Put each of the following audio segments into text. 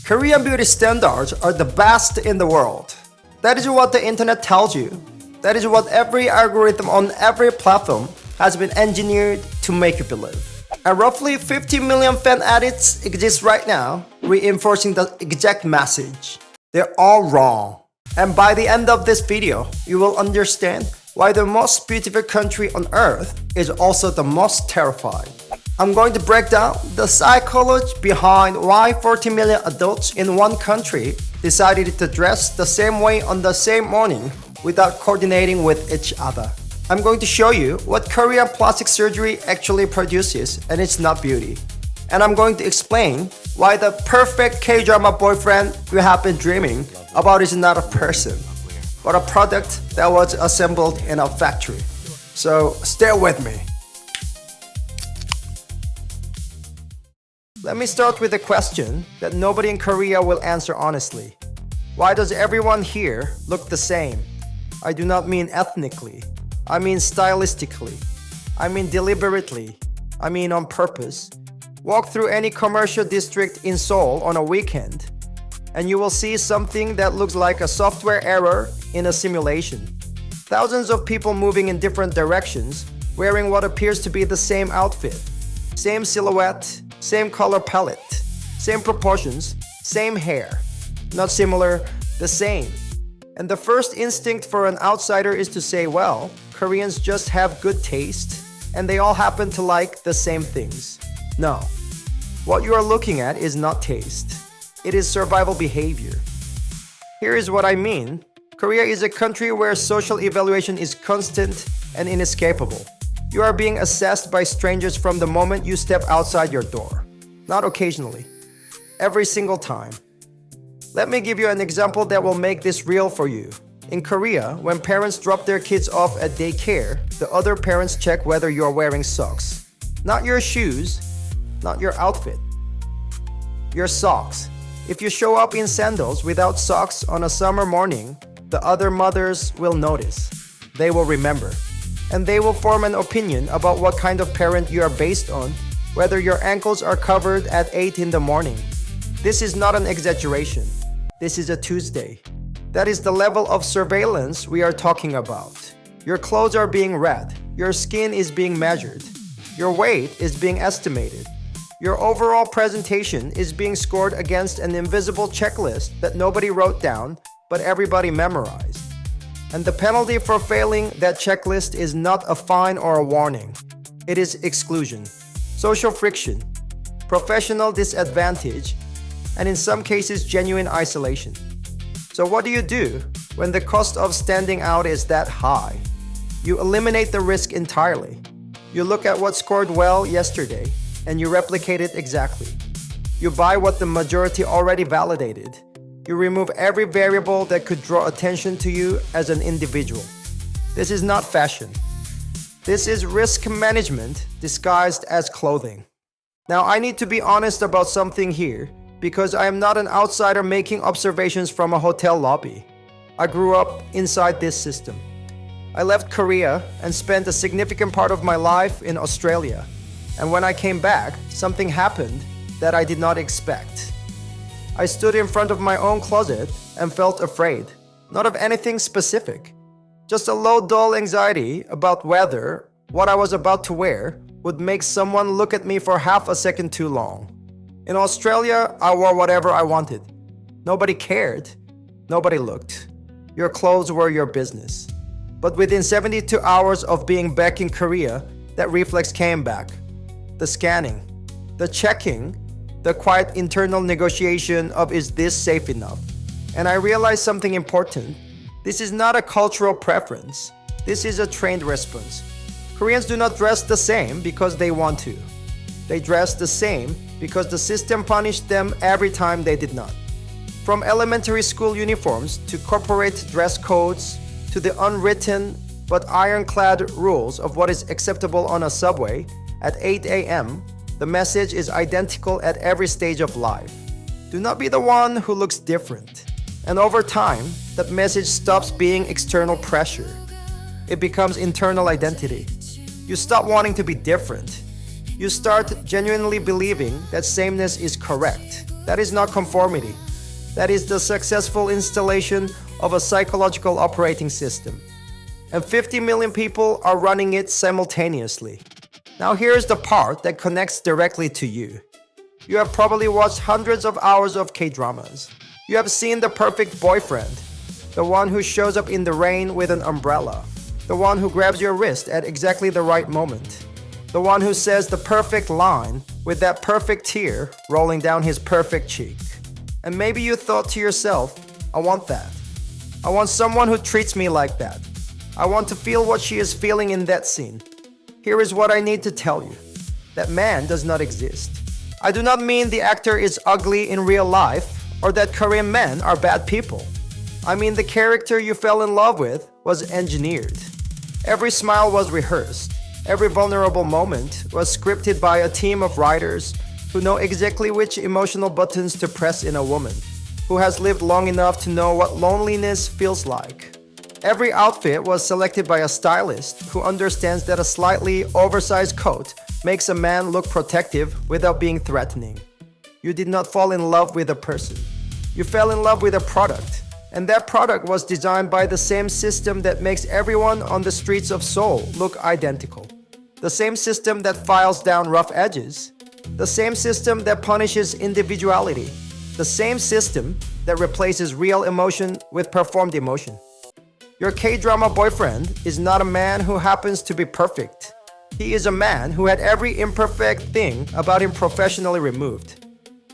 Korean beauty standards are the best in the world. That is what the internet tells you. That is what every algorithm on every platform has been engineered to make you believe. And roughly 50 million fan edits exist right now, reinforcing the exact message. They're all wrong. And by the end of this video, you will understand why the most beautiful country on earth is also the most terrifying. I'm going to break down the psychology behind why 40 million adults in one country decided to dress the same way on the same morning without coordinating with each other. I'm going to show you what Korean plastic surgery actually produces, and it's not beauty. And I'm going to explain why the perfect K-drama boyfriend you have been dreaming about is not a person, but a product that was assembled in a factory. So stay with me. Let me start with a question that nobody in Korea will answer honestly. Why does everyone here look the same? I do not mean ethnically. I mean stylistically. I mean deliberately. I mean on purpose. Walk through any commercial district in Seoul on a weekend, and you will see something that looks like a software error in a simulation. Thousands of people moving in different directions, wearing what appears to be the same outfit. Same silhouette, same color palette, same proportions, same hair. Not similar, the same. And the first instinct for an outsider is to say, well, Koreans just have good taste, and they all happen to like the same things. No. What you are looking at is not taste. It is survival behavior. Here is what I mean. Korea is a country where social evaluation is constant and inescapable. You are being assessed by strangers from the moment you step outside your door. Not occasionally. Every single time. Let me give you an example that will make this real for you. In Korea, when parents drop their kids off at daycare, the other parents check whether you are wearing socks. Not your shoes, not your outfit. Your socks. If you show up in sandals without socks on a summer morning, the other mothers will notice. They will remember. And they will form an opinion about what kind of parent you are based on, whether your ankles are covered at 8 in the morning. This is not an exaggeration. This is a Tuesday. That is the level of surveillance we are talking about. Your clothes are being read. Your skin is being measured. Your weight is being estimated. Your overall presentation is being scored against an invisible checklist that nobody wrote down, but everybody memorized. And the penalty for failing that checklist is not a fine or a warning. It is exclusion, social friction, professional disadvantage, and in some cases, genuine isolation. So what do you do when the cost of standing out is that high? You eliminate the risk entirely. You look at what scored well yesterday, and you replicate it exactly. You buy what the majority already validated. You remove every variable that could draw attention to you as an individual. This is not fashion. This is risk management disguised as clothing. Now, I need to be honest about something here because I am not an outsider making observations from a hotel lobby. I grew up inside this system. I left Korea and spent a significant part of my life in Australia. And when I came back, something happened that I did not expect. I stood in front of my own closet and felt afraid, not of anything specific, just a low, dull anxiety about whether what I was about to wear would make someone look at me for half a second too long. In Australia, I wore whatever I wanted. Nobody cared. Nobody looked. Your clothes were your business. But within 72 hours of being back in Korea, that reflex came back. The scanning, the checking, the quiet internal negotiation of is this safe enough? And I realized something important. This is not a cultural preference. This is a trained response. Koreans do not dress the same because they want to. They dress the same because the system punished them every time they did not. From elementary school uniforms to corporate dress codes to the unwritten but ironclad rules of what is acceptable on a subway at 8 a.m., the message is identical at every stage of life. Do not be the one who looks different. And over time, that message stops being external pressure. It becomes internal identity. You stop wanting to be different. You start genuinely believing that sameness is correct. That is not conformity. That is the successful installation of a psychological operating system. And 50 million people are running it simultaneously. Now here's the part that connects directly to you. You have probably watched hundreds of hours of K-dramas. You have seen the perfect boyfriend, the one who shows up in the rain with an umbrella, the one who grabs your wrist at exactly the right moment, the one who says the perfect line with that perfect tear rolling down his perfect cheek. And maybe you thought to yourself, I want that. I want someone who treats me like that. I want to feel what she is feeling in that scene. Here is what I need to tell you. That man does not exist. I do not mean the actor is ugly in real life or that Korean men are bad people. I mean the character you fell in love with was engineered. Every smile was rehearsed. Every vulnerable moment was scripted by a team of writers who know exactly which emotional buttons to press in a woman, who has lived long enough to know what loneliness feels like. Every outfit was selected by a stylist who understands that a slightly oversized coat makes a man look protective without being threatening. You did not fall in love with a person. You fell in love with a product. And that product was designed by the same system that makes everyone on the streets of Seoul look identical. The same system that files down rough edges. The same system that punishes individuality. The same system that replaces real emotion with performed emotion. Your K-drama boyfriend is not a man who happens to be perfect. He is a man who had every imperfect thing about him professionally removed.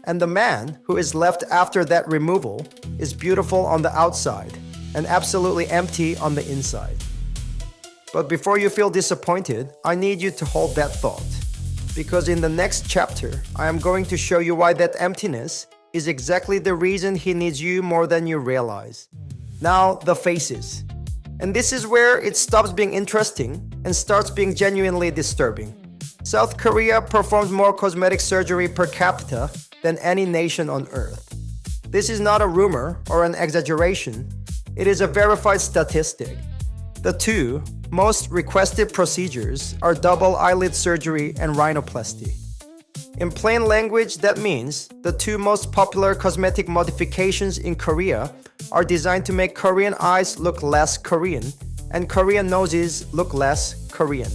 And the man who is left after that removal is beautiful on the outside and absolutely empty on the inside. But before you feel disappointed, I need you to hold that thought. Because in the next chapter, I am going to show you why that emptiness is exactly the reason he needs you more than you realize. Now, the faces. And this is where it stops being interesting and starts being genuinely disturbing. South Korea performs more cosmetic surgery per capita than any nation on earth. This is not a rumor or an exaggeration. It is a verified statistic. The two most requested procedures are double eyelid surgery and rhinoplasty. In plain language, that means the two most popular cosmetic modifications in Korea are designed to make Korean eyes look less Korean and Korean noses look less Korean.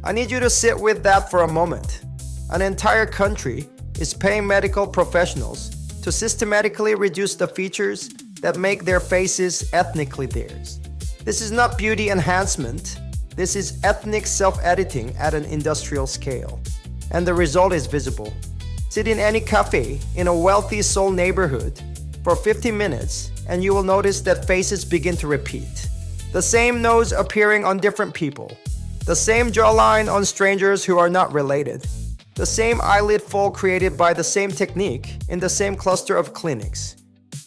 I need you to sit with that for a moment. An entire country is paying medical professionals to systematically reduce the features that make their faces ethnically theirs. This is not beauty enhancement. This is ethnic self-editing at an industrial scale. And the result is visible. Sit in any cafe in a wealthy Seoul neighborhood for 50 minutes and you will notice that faces begin to repeat. The same nose appearing on different people. The same jawline on strangers who are not related. The same eyelid fold created by the same technique in the same cluster of clinics.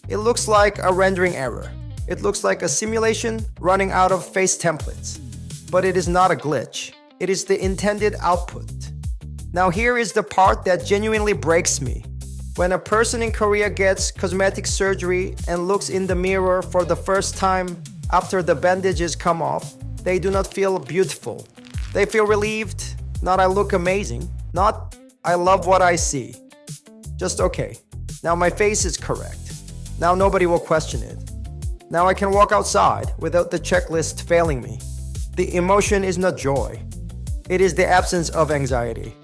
It looks like a rendering error. It looks like a simulation running out of face templates. But it is not a glitch. It is the intended output. Now here is the part that genuinely breaks me. When a person in Korea gets cosmetic surgery and looks in the mirror for the first time after the bandages come off, they do not feel beautiful. They feel relieved, not I look amazing, not I love what I see. Just okay. Now my face is correct. Now nobody will question it. Now I can walk outside without the checklist failing me. The emotion is not joy. It is the absence of anxiety.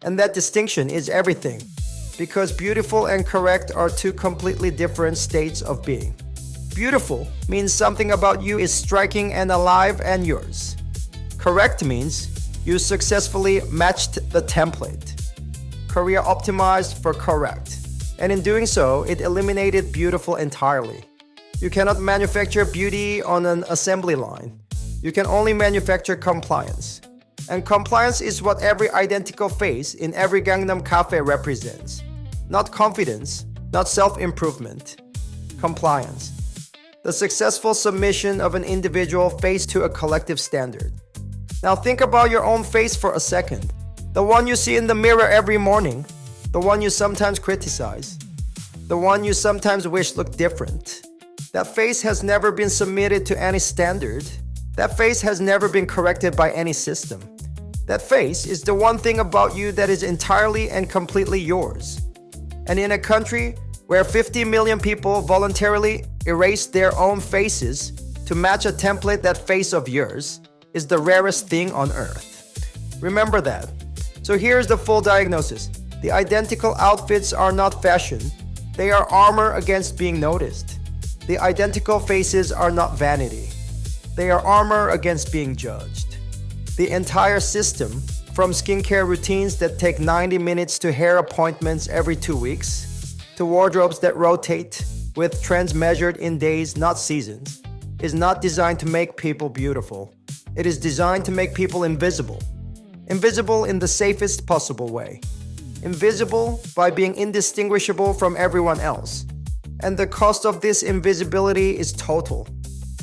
And that distinction is everything. Because beautiful and correct are two completely different states of being. Beautiful means something about you is striking and alive and yours. Correct means you successfully matched the template. Korea optimized for correct. And in doing so, it eliminated beautiful entirely. You cannot manufacture beauty on an assembly line. You can only manufacture compliance. And compliance is what every identical face in every Gangnam Cafe represents. Not confidence, not self-improvement. Compliance. The successful submission of an individual face to a collective standard. Now think about your own face for a second. The one you see in the mirror every morning. The one you sometimes criticize. The one you sometimes wish looked different. That face has never been submitted to any standard. That face has never been corrected by any system. That face is the one thing about you that is entirely and completely yours. And in a country where 50 million people voluntarily erase their own faces to match a template that face of yours is the rarest thing on earth. Remember that. So here's the full diagnosis. The identical outfits are not fashion. They are armor against being noticed. The identical faces are not vanity. They are armor against being judged. The entire system, from skincare routines that take 90 minutes to hair appointments every 2 weeks, to wardrobes that rotate with trends measured in days, not seasons, is not designed to make people beautiful. It is designed to make people invisible. Invisible in the safest possible way. Invisible by being indistinguishable from everyone else. And the cost of this invisibility is total.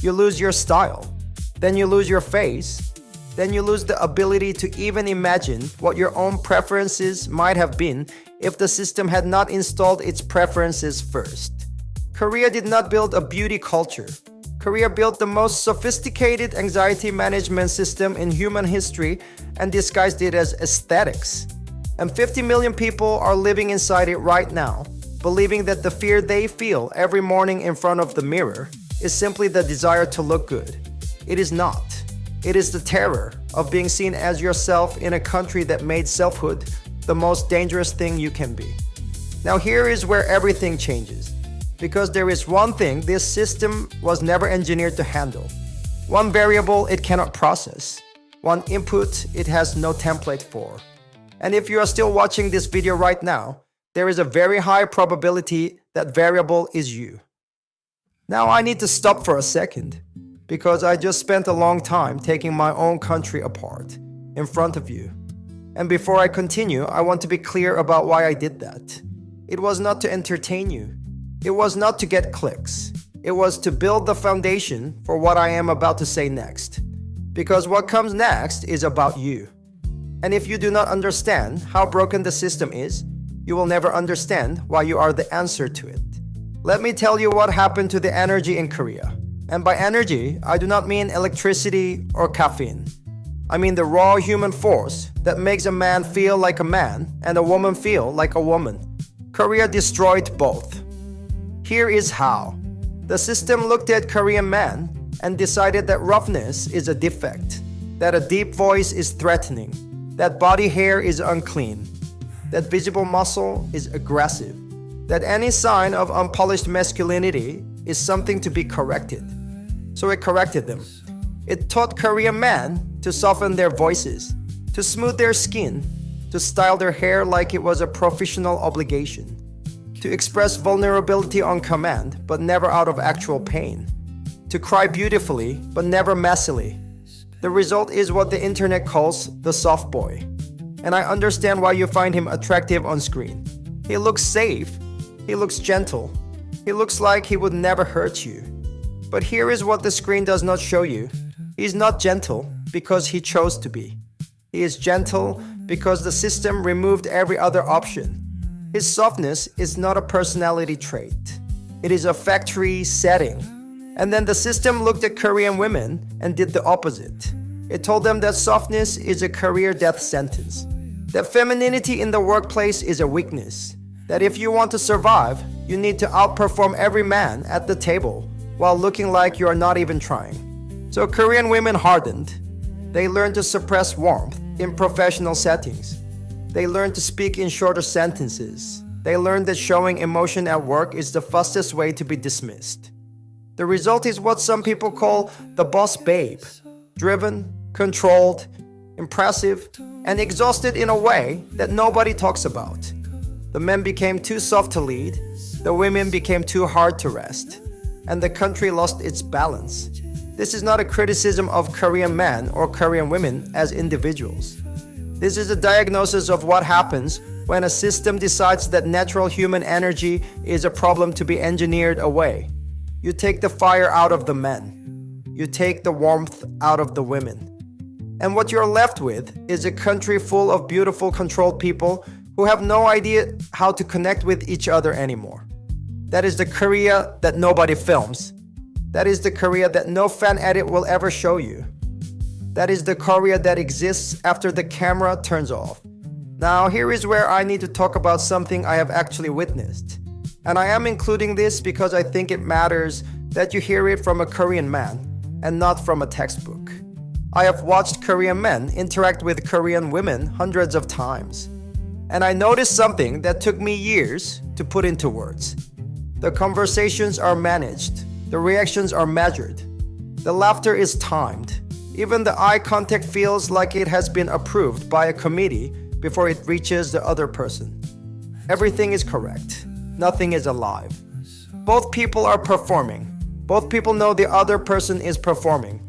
You lose your style. Then you lose your face. Then you lose the ability to even imagine what your own preferences might have been if the system had not installed its preferences first. Korea did not build a beauty culture. Korea built the most sophisticated anxiety management system in human history and disguised it as aesthetics. And 50 million people are living inside it right now, believing that the fear they feel every morning in front of the mirror is simply the desire to look good. It is not. It is the terror of being seen as yourself in a country that made selfhood the most dangerous thing you can be. Now here is where everything changes. Because there is one thing this system was never engineered to handle. One variable it cannot process. One input it has no template for. And if you are still watching this video right now, there is a very high probability that variable is you. Now I need to stop for a second, because I just spent a long time taking my own country apart, in front of you. And before I continue, I want to be clear about why I did that. It was not to entertain you. It was not to get clicks. It was to build the foundation for what I am about to say next. Because what comes next is about you. And if you do not understand how broken the system is, you will never understand why you are the answer to it. Let me tell you what happened to the energy in Korea. And by energy, I do not mean electricity or caffeine. I mean the raw human force that makes a man feel like a man and a woman feel like a woman. Korea destroyed both. Here is how. The system looked at Korean men and decided that roughness is a defect, that a deep voice is threatening, that body hair is unclean, that visible muscle is aggressive, that any sign of unpolished masculinity is something to be corrected. So it corrected them. It taught Korean men to soften their voices, to smooth their skin, to style their hair like it was a professional obligation, to express vulnerability on command but never out of actual pain, to cry beautifully but never messily. The result is what the internet calls the soft boy. And I understand why you find him attractive on screen. He looks safe, he looks gentle, he looks like he would never hurt you. But here is what the screen does not show you. He's not gentle because he chose to be. He is gentle because the system removed every other option. His softness is not a personality trait. It is a factory setting. And then the system looked at Korean women and did the opposite. It told them that softness is a career death sentence. That femininity in the workplace is a weakness. That if you want to survive, you need to outperform every man at the table while looking like you are not even trying. So Korean women hardened. They learned to suppress warmth in professional settings. They learned to speak in shorter sentences. They learned that showing emotion at work is the fastest way to be dismissed. The result is what some people call the boss babe. Driven, controlled, impressive, and exhausted in a way that nobody talks about. The men became too soft to lead. The women became too hard to rest. And the country lost its balance. This is not a criticism of Korean men or Korean women as individuals. This is a diagnosis of what happens when a system decides that natural human energy is a problem to be engineered away. You take the fire out of the men. You take the warmth out of the women. And what you're left with is a country full of beautiful, controlled people who have no idea how to connect with each other anymore. That is the Korea that nobody films. That is the Korea that no fan edit will ever show you. That is the Korea that exists after the camera turns off. Now, here is where I need to talk about something I have actually witnessed. And I am including this because I think it matters that you hear it from a Korean man and not from a textbook. I have watched Korean men interact with Korean women hundreds of times. And I noticed something that took me years to put into words. The conversations are managed. The reactions are measured. The laughter is timed. Even the eye contact feels like it has been approved by a committee before it reaches the other person. Everything is correct. Nothing is alive. Both people are performing. Both people know the other person is performing.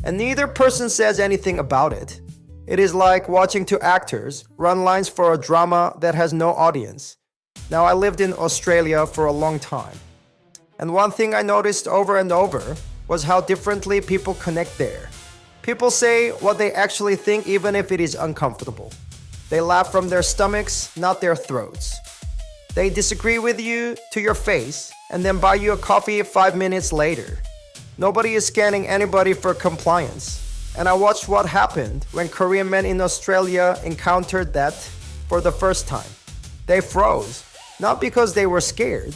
And neither person says anything about it. It is like watching two actors run lines for a drama that has no audience. Now, I lived in Australia for a long time. And one thing I noticed over and over was how differently people connect there. People say what they actually think even if it is uncomfortable. They laugh from their stomachs, not their throats. They disagree with you to your face and then buy you a coffee 5 minutes later. Nobody is scanning anybody for compliance. And I watched what happened when Korean men in Australia encountered that for the first time. They froze, not because they were scared,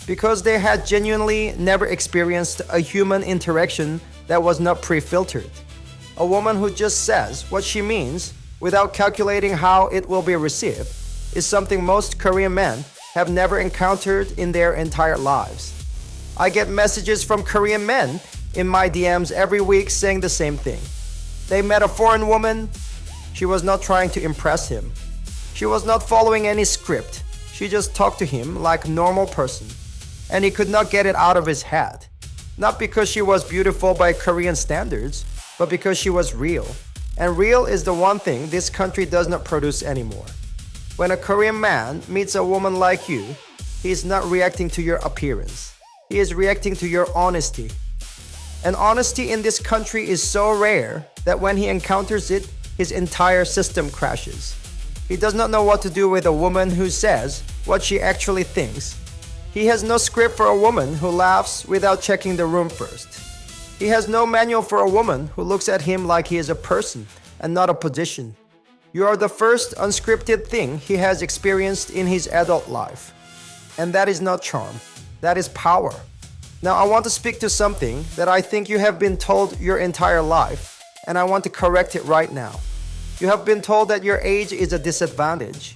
because they had genuinely never experienced a human interaction that was not pre-filtered. A woman who just says what she means without calculating how it will be received is something most Korean men have never encountered in their entire lives. I get messages from Korean men in my DMs every week saying the same thing. They met a foreign woman. She was not trying to impress him. She was not following any script. She just talked to him like a normal person. And he could not get it out of his head. Not because she was beautiful by Korean standards, but because she was real. And real is the one thing this country does not produce anymore. When a Korean man meets a woman like you, he is not reacting to your appearance. He is reacting to your honesty. And honesty in this country is so rare that when he encounters it, his entire system crashes. He does not know what to do with a woman who says what she actually thinks. He has no script for a woman who laughs without checking the room first. He has no manual for a woman who looks at him like he is a person and not a position. You are the first unscripted thing he has experienced in his adult life. And that is not charm. That is power. Now, I want to speak to something that I think you have been told your entire life, and I want to correct it right now. You have been told that your age is a disadvantage,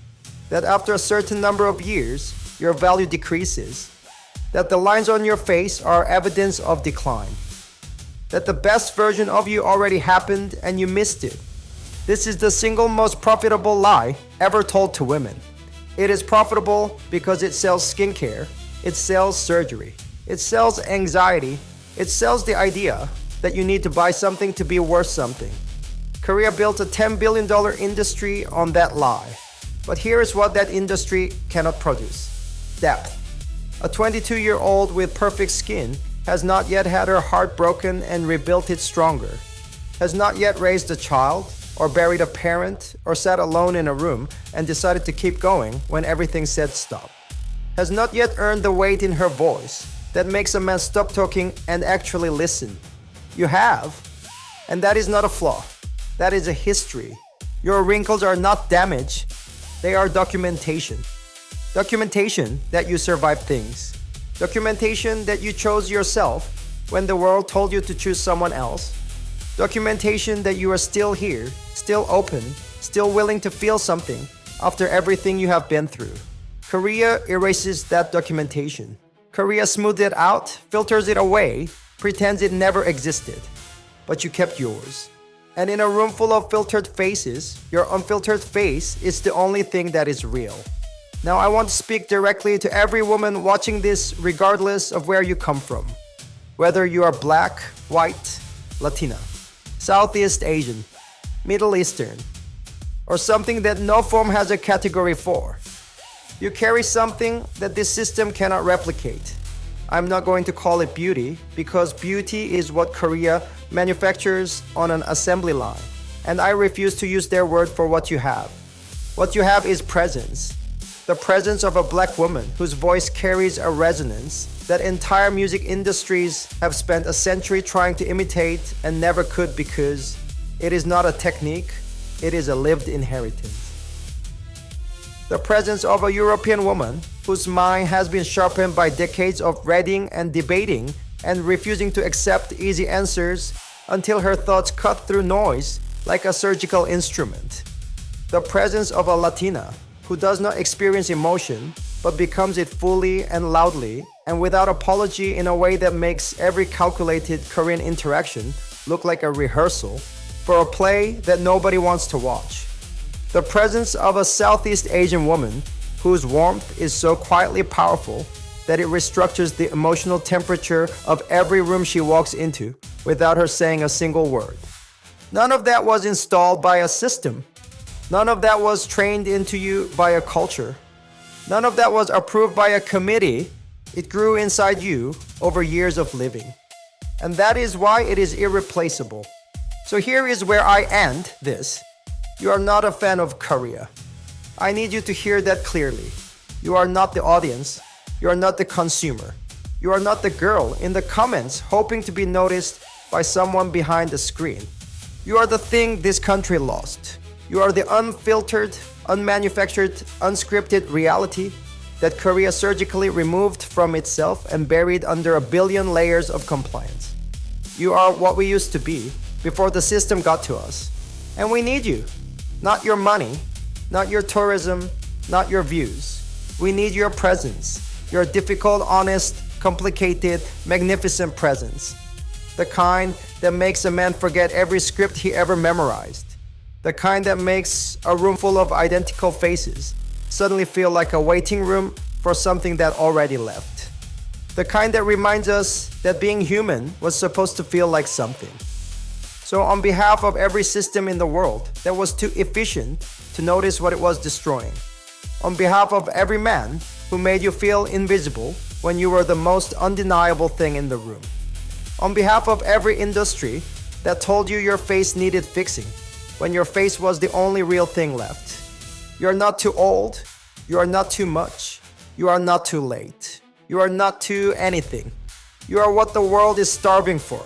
that after a certain number of years, your value decreases, that the lines on your face are evidence of decline, that the best version of you already happened and you missed it. This is the single most profitable lie ever told to women. It is profitable because it sells skincare, it sells surgery. It sells anxiety. It sells the idea that you need to buy something to be worth something. Korea built a $10 billion industry on that lie. But here is what that industry cannot produce: depth. A 22-year-old with perfect skin has not yet had her heart broken and rebuilt it stronger, has not yet raised a child or buried a parent or sat alone in a room and decided to keep going when everything said stop, has not yet earned the weight in her voice that makes a man stop talking and actually listen. You have. And that is not a flaw. That is a history. Your wrinkles are not damage. They are documentation. Documentation that you survived things. Documentation that you chose yourself when the world told you to choose someone else. Documentation that you are still here, still open, still willing to feel something after everything you have been through. Korea erases that documentation. Korea smooths it out, filters it away, pretends it never existed. But you kept yours. And in a room full of filtered faces, your unfiltered face is the only thing that is real. Now, I want to speak directly to every woman watching this regardless of where you come from. Whether you are black, white, Latina, Southeast Asian, Middle Eastern, or something that no form has a category for. You carry something that this system cannot replicate. I'm not going to call it beauty because beauty is what Korea manufactures on an assembly line, and I refuse to use their word for what you have. What you have is presence. The presence of a black woman whose voice carries a resonance that entire music industries have spent a century trying to imitate and never could because it is not a technique, it is a lived inheritance. The presence of a European woman whose mind has been sharpened by decades of reading and debating and refusing to accept easy answers until her thoughts cut through noise like a surgical instrument. The presence of a Latina who does not experience emotion but becomes it fully and loudly and without apology in a way that makes every calculated Korean interaction look like a rehearsal for a play that nobody wants to watch. The presence of a Southeast Asian woman whose warmth is so quietly powerful that it restructures the emotional temperature of every room she walks into without her saying a single word. None of that was installed by a system. None of that was trained into you by a culture. None of that was approved by a committee. It grew inside you over years of living. And that is why it is irreplaceable. So here is where I end this. You are not a fan of Korea. I need you to hear that clearly. You are not the audience. You are not the consumer. You are not the girl in the comments hoping to be noticed by someone behind the screen. You are the thing this country lost. You are the unfiltered, unmanufactured, unscripted reality that Korea surgically removed from itself and buried under a billion layers of compliance. You are what we used to be before the system got to us. And we need you. Not your money, not your tourism, not your views. We need your presence, your difficult, honest, complicated, magnificent presence. The kind that makes a man forget every script he ever memorized. The kind that makes a room full of identical faces suddenly feel like a waiting room for something that already left. The kind that reminds us that being human was supposed to feel like something. So on behalf of every system in the world that was too efficient to notice what it was destroying, on behalf of every man who made you feel invisible when you were the most undeniable thing in the room, on behalf of every industry that told you your face needed fixing when your face was the only real thing left. You are not too old, you are not too much, you are not too late, you are not too anything. You are what the world is starving for.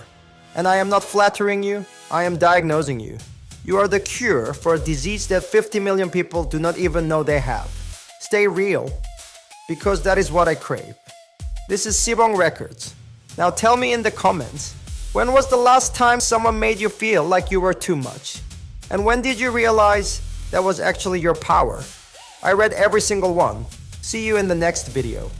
And I am not flattering you, I am diagnosing you. You are the cure for a disease that 50 million people do not even know they have. Stay real, because that is what I crave. This is Sibong Records. Now tell me in the comments, when was the last time someone made you feel like you were too much? And when did you realize that was actually your power? I read every single one. See you in the next video.